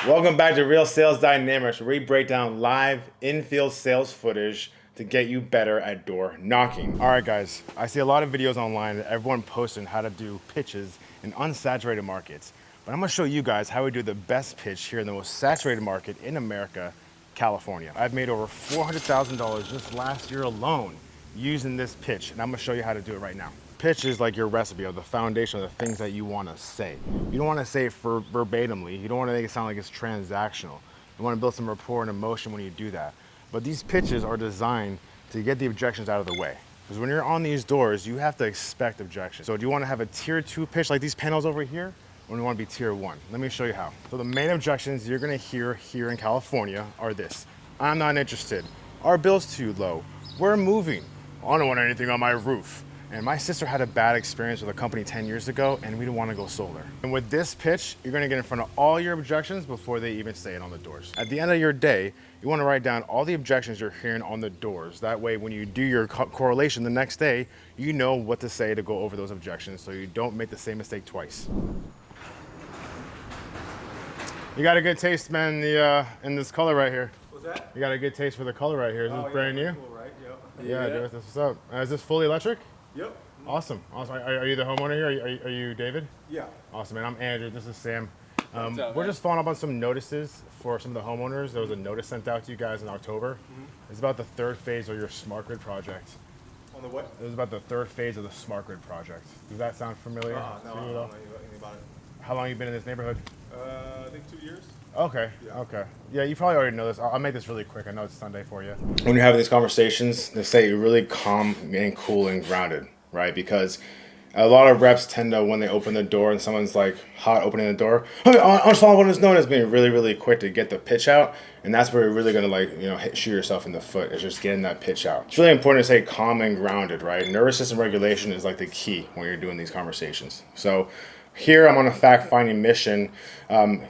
Welcome back to Real Sales Dynamics, where we break down live infield sales footage to get you better at door knocking. All right, guys, I see a lot of videos online that everyone posting how to do pitches in unsaturated markets. But I'm gonna show you guys how we do the best pitch here in the most saturated market in America, California. I've made over $400,000 just last year alone using this pitch, and I'm gonna show you how to do it right now. Pitch is like your recipe of the foundation of the things that you want to say. You don't want to say it verbatimly. You don't want to make it sound like it's transactional. You want to build some rapport and emotion when you do that. But these pitches are designed to get the objections out of the way. Because when you're on these doors, you have to expect objections. So do you want to have a tier 2 pitch like these panels over here? Or do you want to be tier 1? Let me show you how. So the main objections you're going to hear here in California are this. I'm not interested. Our bill's too low. We're moving. I don't want anything on my roof. And my sister had a bad experience with a company 10 years ago, and we didn't want to go solar. And with this pitch, you're going to get in front of all your objections before they even say it on the doors. At the end of your day, you want to write down all the objections you're hearing on the doors. That way, when you do your correlation the next day, you know what to say to go over those objections so you don't make the same mistake twice. You got a good taste, man, in this color right here. What's that? You got a good taste for the color right here. Is this brand new? Cool, right? Yep. Yeah, dude, that's what's up. Is this fully electric? Yep. Awesome. Are you the homeowner here? Are you David? Yeah. Awesome, man. I'm Andrew. This is Sam. What's up, We're man? just following up on some notices for some of the homeowners. There was a notice sent out to you guys in October. It's about the third phase of your smart grid project. On the what? It was about the third phase of the smart grid project. Does that sound familiar? No, to I you don't at know all? anything about it. How long have you been in this neighborhood? I think 2 years. Okay. Yeah. Okay. Yeah, you probably already know this. I'll make this really quick. I know it's Sunday for you. When you're having these conversations, they say you're really calm and cool and grounded, right? Because a lot of reps tend to, when they open the door and someone's like hot opening the door, I'm just following what is known as being really, really quick to get the pitch out. And that's where you're really going to shoot yourself in the foot, is just getting that pitch out. It's really important to say calm and grounded, right? Nervous system regulation is like the key when you're doing these conversations. So here I'm on a fact-finding mission,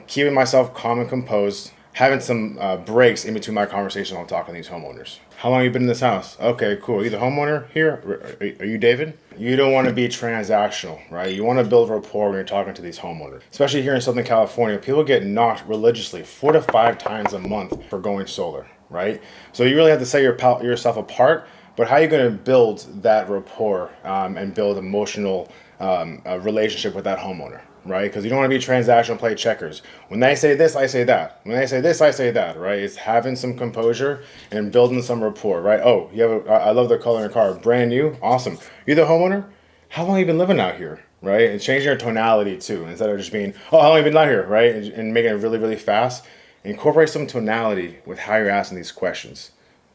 keeping myself calm and composed, having some breaks in between my conversation while I'm talking to these homeowners. How long have you been in this house? Okay, cool. Are you the homeowner here? Are you David? You don't want to be transactional, right? You want to build rapport when you're talking to these homeowners. Especially here in Southern California, people get knocked religiously 4 to 5 times a month for going solar, right? So you really have to set yourself apart. But how are you going to build that rapport and build emotional relationship with that homeowner, right? Because you don't want to be transactional, play checkers. When they say this, I say that. When they say this, I say that, right? It's having some composure and building some rapport, right? Oh, I love the color in your car. Brand new, awesome. You're the homeowner? How long have you been living out here, right? And changing your tonality too. Instead of just being, oh, how long have you been out here, right? And making it really, really fast. Incorporate some tonality with how you're asking these questions.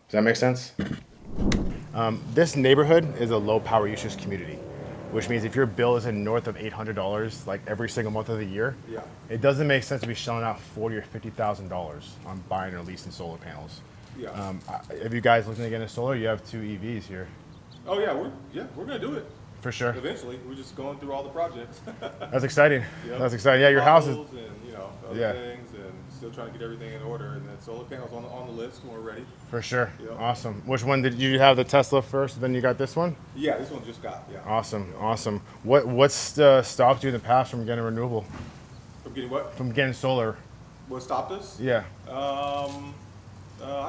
Does that make sense? This neighborhood is a low power usage community, which means if your bill is in north of $800 like every single month of the year, Yeah. it doesn't make sense to be shelling out $40,000 or $50,000 on buying or leasing solar panels. Yeah. Have you guys looking to get into solar? You have 2 EVs here. Oh yeah, we're gonna do it For sure. eventually. We're just going through all the projects. That's exciting. Yep. That's exciting. Yeah, your house is. Models and other Yeah. things, and still trying to get everything in order. And then solar panels on the list when we're ready. For sure. Yep. Awesome. Which one did you have? The Tesla first, then you got this one? Yeah, this one just got. Yeah. Awesome. Awesome. What's stopped you in the past from getting renewable? From getting what? From getting solar? What stopped us? Yeah. I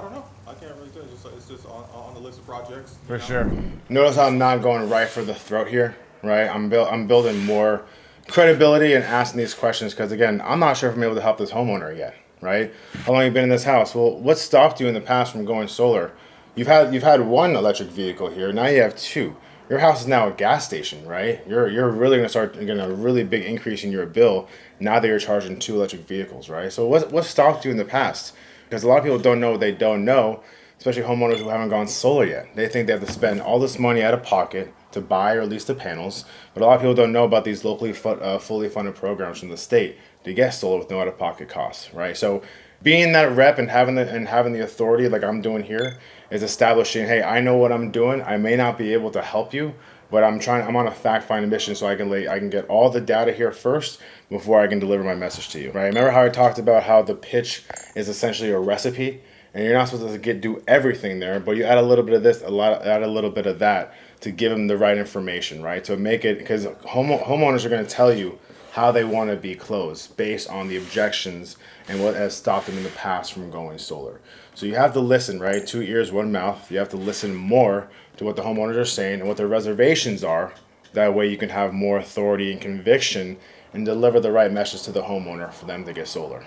don't know. I can't really tell. It's just on the list of projects. For sure. Notice how I'm not going right for the throat here, right? I'm building more credibility and asking these questions because, again, I'm not sure if I'm able to help this homeowner yet, right? How long have you been in this house? Well, what stopped you in the past from going solar? You've had 1 electric vehicle here. Now you have 2. Your house is now a gas station, right? You're really going to start getting a really big increase in your bill now that you're charging 2 electric vehicles, right? So what stopped you in the past? Because a lot of people don't know what they don't know, especially homeowners who haven't gone solar yet. They think they have to spend all this money out of pocket to buy or lease the panels, but a lot of people don't know about these locally fully funded programs from the state to get solar with no out-of-pocket costs, right? So being that rep and having the authority like I'm doing here is establishing, hey, I know what I'm doing. I may not be able to help you, but I'm on a fact-finding mission so I can get all the data here first before I can deliver my message to you, right? Remember how I talked about how the pitch is essentially a recipe, and you're not supposed to do everything there, but you add a little bit of this, add a little bit of that to give them the right information, right? To make it, because homeowners are going to tell you how they want to be closed based on the objections and what has stopped them in the past from going solar. So you have to listen, right? 2 ears, 1 mouth. You have to listen more to what the homeowners are saying and what their reservations are. That way you can have more authority and conviction and deliver the right message to the homeowner for them to get solar.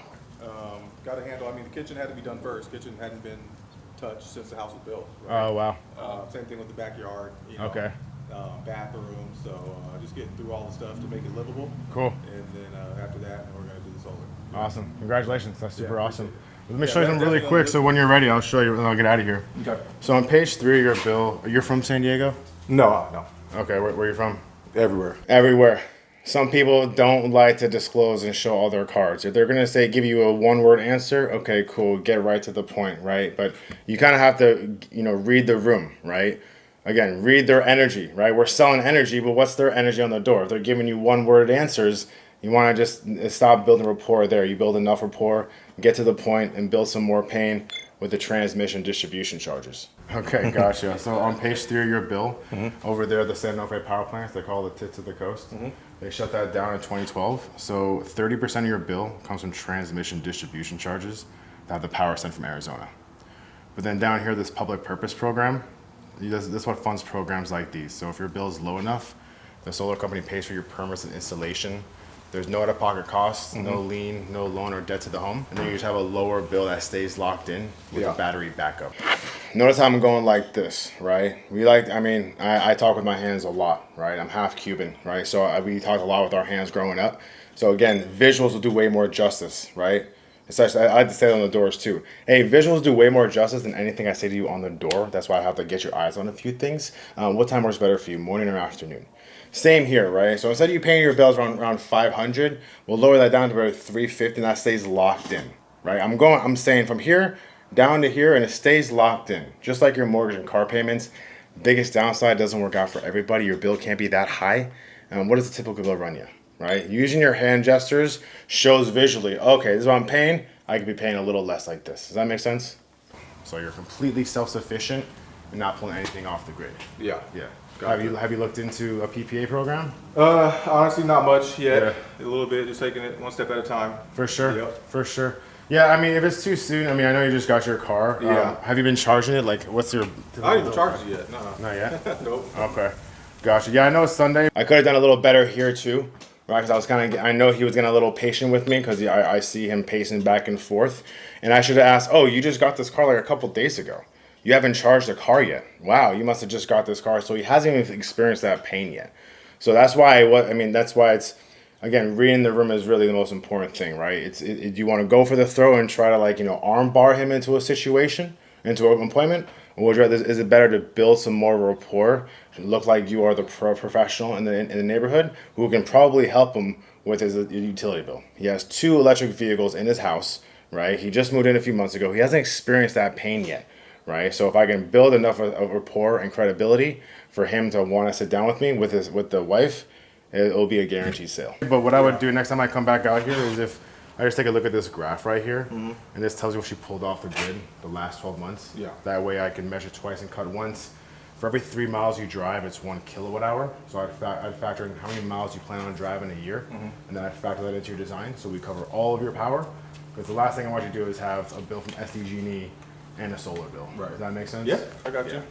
Got to handle, I mean, the kitchen had to be done first. Kitchen hadn't been touched since the house was built. Oh, wow. Same thing with the backyard, you know, Okay. bathroom. So just getting through all the stuff to make it livable. Cool. And then after that, we're going to do the solar. Awesome. Congratulations. That's super awesome. Let me Yeah, show you that's something really definitely quick. So when you're ready, I'll show you and I'll get out of here. Okay. So on page 3 of your bill, you're from San Diego? No. Okay, where are you from? Everywhere. Everywhere. Some people don't like to disclose and show all their cards. If they're going to say, give you a one-word answer, okay, cool, get right to the point, right? But you kind of have to, read the room, right? Again, read their energy, right? We're selling energy, but what's their energy on the door? If they're giving you one-word answers, you want to just stop building rapport there. You build enough rapport, get to the point, and build some more pain with the transmission distribution charges. Okay, gotcha. So on page 3 of your bill, over there, the San Onofre power plants, they call the tits of the coast. They shut that down in 2012. So 30% of your bill comes from transmission distribution charges that have the power sent from Arizona. But then down here, this public purpose program, this is what funds programs like these. So if your bill is low enough, the solar company pays for your permits and installation. There's no out-of-pocket costs, no lien, no loan or debt to the home. And then you just have a lower bill that stays locked in with a battery backup. Notice how I'm going like this, right? I talk with my hands a lot, right? I'm half Cuban, right? So we talked a lot with our hands growing up. So again, visuals will do way more justice, right? Especially, I like to say it on the doors too. Hey, visuals do way more justice than anything I say to you on the door. That's why I have to get your eyes on a few things. What time works better for you, morning or afternoon? Same here, right? So instead of you paying your bills around 500, we'll lower that down to about 350, and that stays locked in, right? I'm saying from here down to here, and it stays locked in, just like your mortgage and car payments. Biggest downside, doesn't work out for everybody. Your bill can't be that high. What does the typical bill run you, right? Using your hand gestures shows visually, okay, this is what I'm paying. I could be paying a little less like this. Does that make sense? So you're completely self-sufficient and not pulling anything off the grid. Yeah. Have you looked into a PPA program? Honestly, not much yet. Yeah. A little bit, just taking it one step at a time. For sure. Yep. For sure. Yeah, I mean, if it's too soon, I know you just got your car. Yeah. Have you been charging it? Like, what's your... I didn't even charge it yet. No. Not yet? Nope. Okay. Gotcha. Yeah, I know it's Sunday. I could have done a little better here too, right? Because I know he was getting a little patient with me because I see him pacing back and forth. And I should have asked, oh, you just got this car like a couple days ago. You haven't charged the car yet. Wow, you must have just got this car. So he hasn't even experienced that pain yet. So that's why it's, again, reading the room is really the most important thing, right? You want to go for the throw and try to arm bar him into a situation, into an appointment, or would you rather, is it better to build some more rapport, look like you are the professional in the neighborhood who can probably help him with his utility bill? He has 2 electric vehicles in his house, right? He just moved in a few months ago. He hasn't experienced that pain yet. Right, so if I can build enough of rapport and credibility for him to want to sit down with me with the wife, it'll be a guaranteed sale. But what I would do next time I come back out here is if I just take a look at this graph right here, and this tells you what she pulled off the grid the last 12 months. Yeah. That way I can measure twice and cut once. For every 3 miles you drive, it's 1 kilowatt hour. So I'd factor in how many miles you plan on driving a year, and then I'd factor that into your design. So we cover all of your power. Because the last thing I want you to do is have a bill from SDG&E and a solar bill. Right. Does that make sense? Yeah, I got you.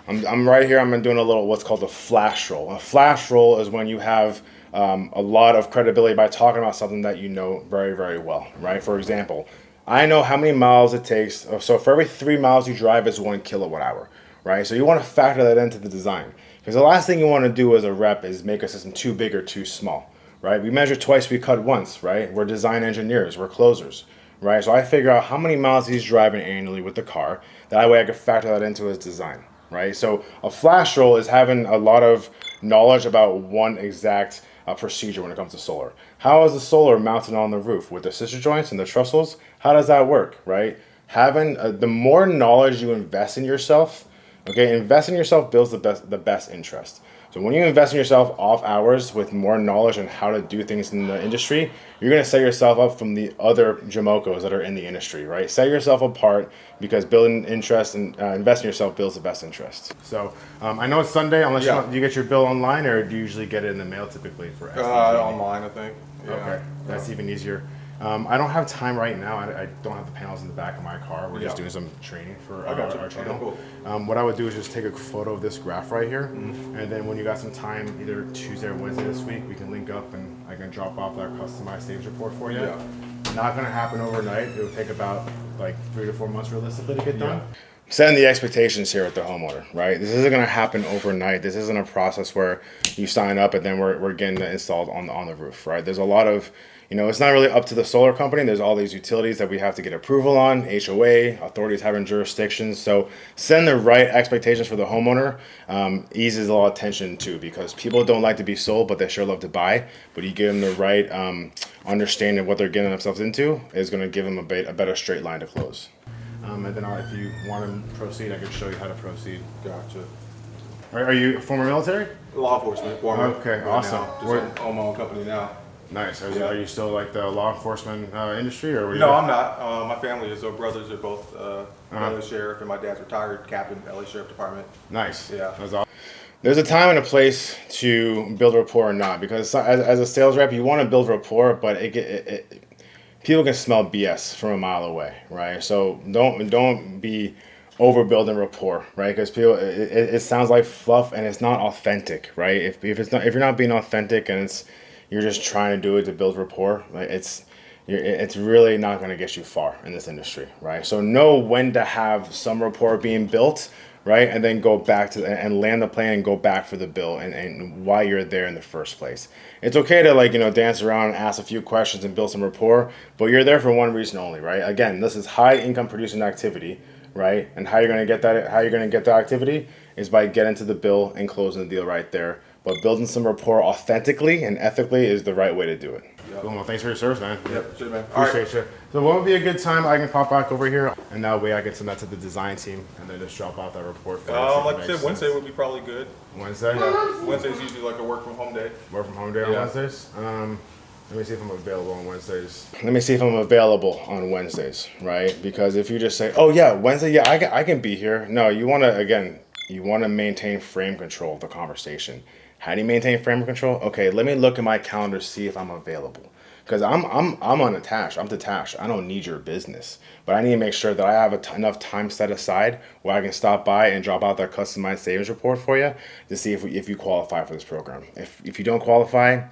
I'm right here. I'm doing a little what's called a flash roll. A flash roll is when you have a lot of credibility by talking about something that you know very, very well, right? For example, I know how many miles it takes. So for every 3 miles you drive is 1 kilowatt hour, right? So you want to factor that into the design. Because the last thing you want to do as a rep is make a system too big or too small, right? We measure twice, we cut once, right? We're design engineers, we're closers. Right, so I figure out how many miles he's driving annually with the car. That way I can factor that into his design, right? So a flash roll is having a lot of knowledge about one exact procedure when it comes to solar. How is the solar mounted on the roof with the scissor joints and the trussels? How does that work, right? Having the more knowledge you invest in yourself, okay, invest in yourself builds the best interest. So when you invest in yourself off hours with more knowledge on how to do things in the industry, you're going to set yourself up from the other Jamokos that are in the industry, right? Set yourself apart because building interest and investing in yourself builds the best interest. So I know it's Sunday, unless do you get your bill online or do you usually get it in the mail typically for SDG? Online, I think. Yeah. Okay, that's even easier. I don't have time right now. I don't have the panels in the back of my car. We're just doing some training for our channel. Okay, cool. What I would do is just take a photo of this graph right here, and then when you got some time, either Tuesday or Wednesday this week, we can link up and I can drop off that customized stage report for you. Yeah. Not going to happen overnight. It will take about like 3 to 4 months realistically to get done. Setting the expectations here with the homeowner, right? This isn't going to happen overnight. This isn't a process where you sign up and then we're getting it installed on the roof, right? There's a lot of, it's not really up to the solar company. There's all these utilities that we have to get approval on, HOA, authorities having jurisdictions. So setting the right expectations for the homeowner eases a lot of tension too, because people don't like to be sold, but they sure love to buy. But you give them the right understanding of what they're getting themselves into is going to give them a better straight line to close. And then if you want to proceed, I can show you how to proceed. Gotcha. Are you former military? Law enforcement. Former. Okay, Right awesome. now. Just own my own company now. Nice. Are you still like the law enforcement industry, or were you? No, I'm not. My family is. Brothers are both LA Sheriff, and my dad's retired captain, LA Sheriff Department. Nice. Yeah. That's awesome. There's a time and a place to build rapport or not, because as a sales rep, you want to build rapport, but people can smell BS from a mile away, right? So don't be overbuilding rapport, right? Because people, it sounds like fluff and it's not authentic, right? If you're not being authentic and you're just trying to do it to build rapport, right? It's really not going to get you far in this industry, right? So know when to have some rapport being built, right? And then go back to and land the plane and go back for the bill and why you're there in the first place. It's okay to dance around and ask a few questions and build some rapport, but you're there for one reason only, right? Again, this is high income producing activity, right? And how you're going to get that activity is by getting to the bill and closing the deal right there. But building some rapport authentically and ethically is the right way to do it. Yep. Cool. Well, thanks for your service, man. Yep, sure, man. Appreciate you. So what would be a good time I can pop back over here, and that way I can send that to the design team, and then just drop off that report for you. Like I said, Wednesday would be probably good. Wednesday? Yeah. Wednesday's usually like a work from home day. Work from home day on Wednesdays? Let me see if I'm available on Wednesdays. Let me see if I'm available on Wednesdays, right? Because if you just say, oh yeah, Wednesday, yeah, I can be here. No, you want to maintain frame control of the conversation. How do you maintain frame control? Okay, let me look at my calendar, see if I'm available. Because I'm unattached. I'm detached. I don't need your business, but I need to make sure that I have enough time set aside where I can stop by and drop out that customized savings report for you to see if you qualify for this program. If you don't qualify,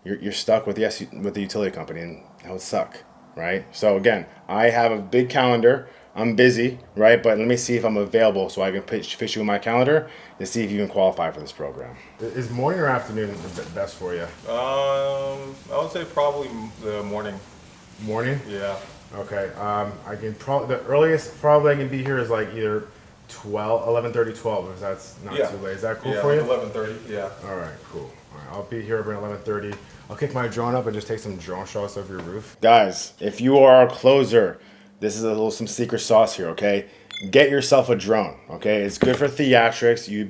you're stuck with the utility company, and that would suck, right? So again, I have a big calendar. I'm busy, right? But let me see if I'm available so I can fish you in my calendar to see if you can qualify for this program. Is morning or afternoon the best for you? I would say probably the morning. Morning? Yeah. Okay. I can the earliest probably I can be here is like either 11:30, 12, if that's not too late. Is that cool for you? 11:30. Yeah. All right, cool. All right, I'll be here around 11:30. I'll kick my drone up and just take some drone shots of your roof. Guys, if you are a closer, this is some secret sauce here, okay? Get yourself a drone, okay? It's good for theatrics. You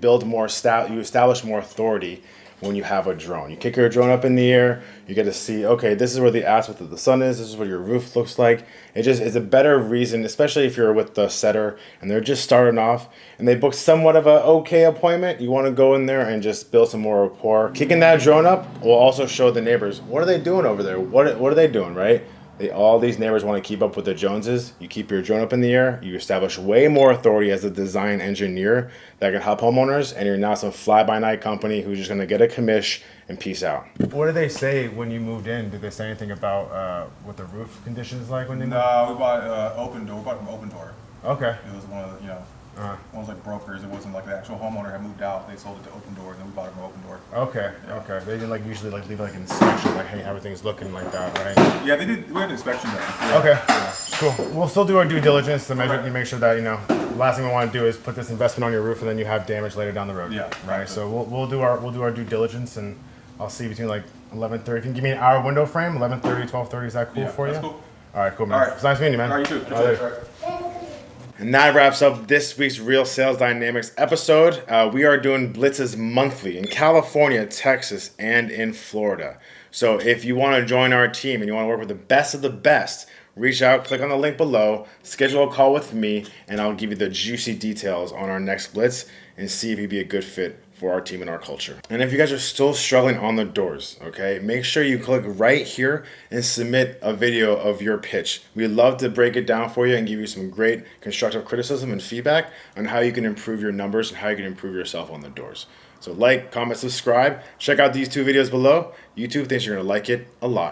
establish more authority when you have a drone. You kick your drone up in the air, you get to see, okay, this is where the aspect of the sun is, this is what your roof looks like. It's a better reason, especially if you're with the setter and they're just starting off and they book somewhat of a okay appointment. You want to go in there and just build some more rapport. Kicking that drone up will also show the neighbors, what are they doing over there? What are they doing, right? All these neighbors want to keep up with the Joneses. You keep your drone up in the air, you establish way more authority as a design engineer that can help homeowners, and you're not some fly-by-night company who's just going to get a commish and peace out. What did they say when you moved in? Did they say anything about what the roof conditions like when they moved? No, we bought open door. We bought from Open Door. Okay. It was one of the, one was like brokers. It wasn't like the actual homeowner had moved out. They sold it to Open Door, and then we bought it from Open Door. Okay, okay. They didn't usually leave an inspection, like, hey, everything's looking like that, right? Yeah, they did. We had an inspection done. Yeah. Okay, cool. We'll still do our due diligence to make sure that last thing we want to do is put this investment on your roof and then you have damage later down the road. Yeah. Right. So we'll do our due diligence, and I'll see you between like 11:30. If you can give me an hour window frame, 11:30, 12:30. Is that cool for you? That's cool. All right, cool, man. All right. It's nice meeting you, man. All right, you too. All right. And that wraps up this week's Real Sales Dynamics episode. We are doing blitzes monthly in California, Texas, and in Florida. So if you want to join our team and you want to work with the best of the best, reach out, click on the link below, schedule a call with me, and I'll give you the juicy details on our next blitz and see if you'd be a good fit for our team and our culture. And if you guys are still struggling on the doors, okay, make sure you click right here and submit a video of your pitch. We'd love to break it down for you and give you some great constructive criticism and feedback on how you can improve your numbers and how you can improve yourself on the doors. So like, comment, subscribe. Check out these 2 videos below. YouTube thinks you're going to like it a lot.